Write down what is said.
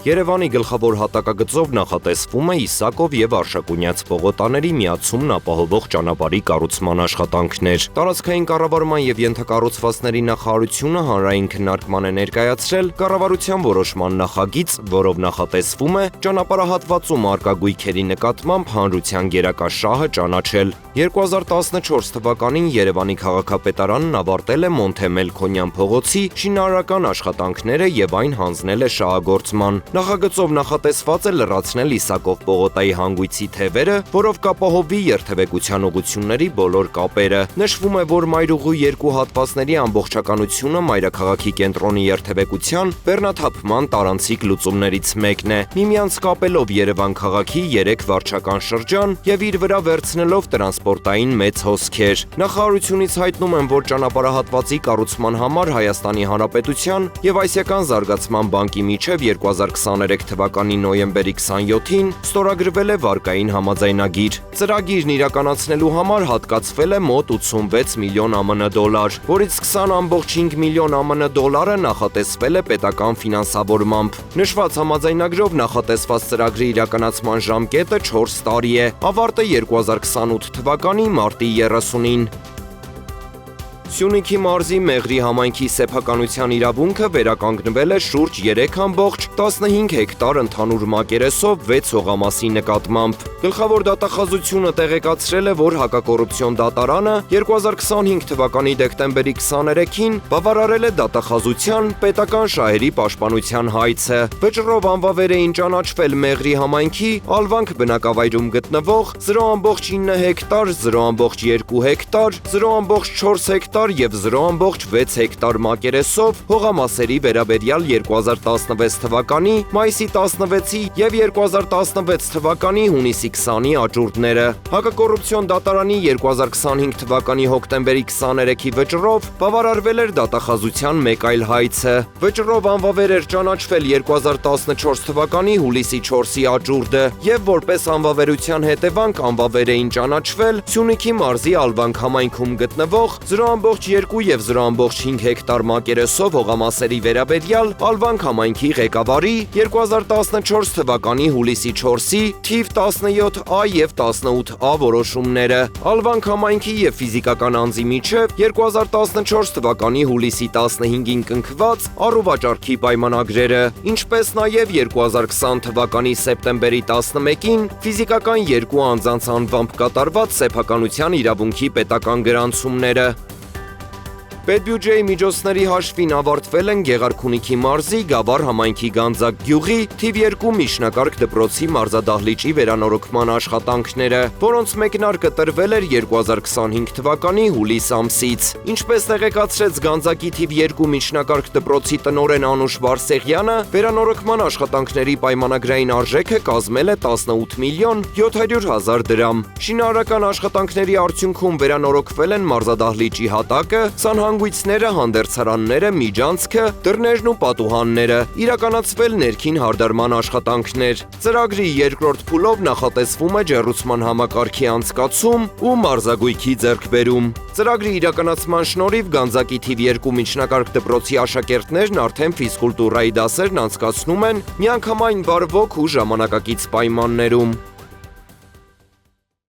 Երևանի գլխավոր հատակագծով նախատեսվում է Իսակով եւ Արշակունյաց պողոտաների միացումն ապահովող ճանապարհի կառուցման աշխատանքներ։ Տարածքային կառավարման եւ ենթակառուցվածքների նախարարությունը հանրային քննարկման է ներկայացրել կառավարության որոշման նախագիծ, որով նախատեսվում է ճանապարհահատվածում արկա գույքերի նկատմամբ հանրության գերակա շահը ճանաչել։ 2014 թվականին Երևանի քաղաքապետարանն ավարտել է Մոնթե-Մելքոնյան փողոցի շինարարական աշխատանքները եւ այն հանձնել է շահագործման։ Նախագծով նախատեսված է լրացնել Իսակով պողոտայի հանգույցի թևերը, որով կապահովվի երթևեկության ուղղությունների բոլոր կապերը։ Նշվում է, որ մայրուղու երկու հատվածների ամբողջականությունը մայրաքաղաքի կենտրոնի երթևեկության բեռնաթափման տարանցիկ լուծումներից մեկն է, միմյանց կապելով Երևան քաղաքի 3 վարչական շրջան եւ իր վրա վերցնելով տրանսպորտային մեծ հոսքեր։ Նախարարությունից հայտնում են, որ ճանապարհահատվածի կառուցման համար Հայաստանի Հանրապետության եւ Ասիական զարգացման բանկի միջև 2023 թվականի նոյեմբերի 27-ին ստորագրվել է վարկային համաձայնագիր։ Ծրագիրն իրականացնելու համար հատկացվել է մոտ 86 միլիոն ԱՄՆ դոլար, որից 20.5 միլիոն ԱՄՆ դոլարը նախատեսվել է պետական ֆինանսավորմամբ։ Նշված համաձայնագրով նախատեսված ծրագրի իրականացման ժամկետը 4 տարի է, ավարտը 2028 թվականի մարտի 30-ին։ Սյունիքի մարզի Մեղրի համայնքի սեփականության իրավունքը վերականգնվել է շուրջ 3.15 հեկտար ընդհանուր մակերեսով 6 հողամասի նկատմամբ։ Գլխավոր դատախազությունը տեղեկացրել է, որ հակակոռուպցիոն դատարանը 2025 թվականի դեկտեմբերի 23-ին բավարարել է դատախազության պետական շահերի պաշտպանության հայցը։ Վճռով անվավեր էին ճանաչվել Մեղրի համայնքի Ալվանք բնակավայրում գտնվող 0.9 հեկտար, 0.2 հեկտար, 0.4 հեկտար եւ 0.6 հեկտար մակերեսով հողամասերի վերաբերյալ 2016 թվականի մայիսի 16-ի եւ 2016 թվականի հունիսի 20-ի աճուրդները։ Հակակոռուպցիոն դատարանի 2025 թվականի հոկտեմբերի 23-ի վճռով բավարարվել էր դատախազության մեկ այլ հայցը։ Վճռով անվավեր էր ճանաչվել 2014 թվականի հուլիսի 4-ի աճուրդը եւ որպես անվավերության հետևանք անվավեր էին ճանաչվել Սյունիքի մարզի Ալվանք համայնքում գտնվող 0.2 եւ 0.5 հեկտար մակերեսով հողամասերի վերաբերյալ Ալվանք համայնքի ղեկավարի 2014 թվականի հուլիսի 4-ի թիվ 17A եւ 18A որոշումները, Ալվանք համայնքի եւ ֆիզիկական անձի միջև 2014 թվականի հուլիսի 15-ին կնքված առուվաճառքի պայմանագրերը, ինչպես նաեւ 2020 թվականի սեպտեմբերի 11-ին ֆիզիկական երկու անձանց անվամբ կատարված սեփականության իրավունքի պետական գրանցումները։ Պետբյուջեի միջոցների հաշվին ավարտվել են Գեղարքունիքի մարզի Գավառ համայնքի Գանձակ գյուղի թիվ 2 միջնակարգ դպրոցի մարզադահլիճի վերանորոգման աշխատանքները, որոնց մեկնարկը տրվել էր 2025 թվականի հուլիս ամսից։ Ինչպես տեղեկացրեց Գանձակի թիվ 2 միջնակարգ դպրոցի տնօրեն Անուշ Վարսեղյանը, վերանորոգման աշխատանքների պայմանագրային արժեքը կազմել է 18 միլիոն 700 հազար դրամ։ Շինարարական աշխատանքների արդյունքում վերանորոգվել են մարզադահլիճի հատակը, հանգույցները, հանդերձարանները, միջանցքը, դռներն ու պատուհանները, իրականացվել ներքին հարդարման աշխատանքներ։ Ծրագրի երկրորդ փուլով նախատեսվում է ջեռուցման համակարգի անցկացում ու մարզագույքի ձեռքբերում։ Ծրագրի իրականացման շնորհիվ Գանձակի թիվ 2 միջնակարգ դպրոցի աշակերտներն արդեն ֆիզկուլտուրայի դասերն անցկացնում են միանգամայն բարվոք ու ժամանակակից պայմաններում։